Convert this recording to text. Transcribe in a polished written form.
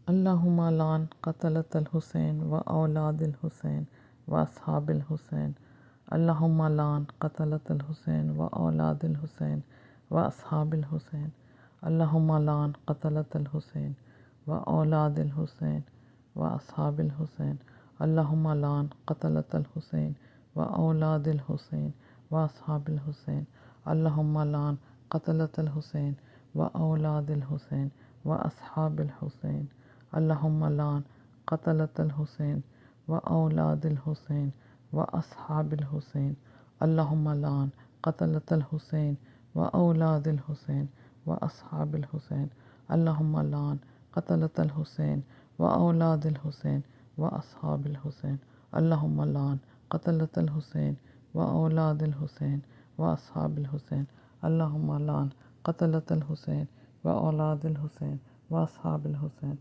اللہم لعن قتلۃ الحسین و اولاد الحسین و اصحاب الحسین۔ اللہم لعن قتلۃ الحسین و اولاد الحسین و اصحاب الحسین۔ اللہم لعن قتلۃ الحسین و اولاد الحسین و اصحاب الحسین۔ اللہم لعن قتلۃ الحسین و اولاد الحسین و اصحاب الحسین۔ اللہم لعن قتلۃ الحسین و اولاد الحسین و اصحاب الحسین۔ اللہم لعن قتلۃ الحسین و اولاد الحسین و اصحاب الحسین۔ اللہم لعن قتلۃ الحسین و اولاد الحسین و اصحاب الحسین۔ اللہم لعن قتلۃ الحسین و اولاد الحسین و اصحاب الحسین۔ اللہم لعن قتلۃ الحسین و اولاد الحسین و اصحاب الحسین۔ اللہم لعن قتلۃ الحسین و اولاد الحسین و اصحاب الحسین۔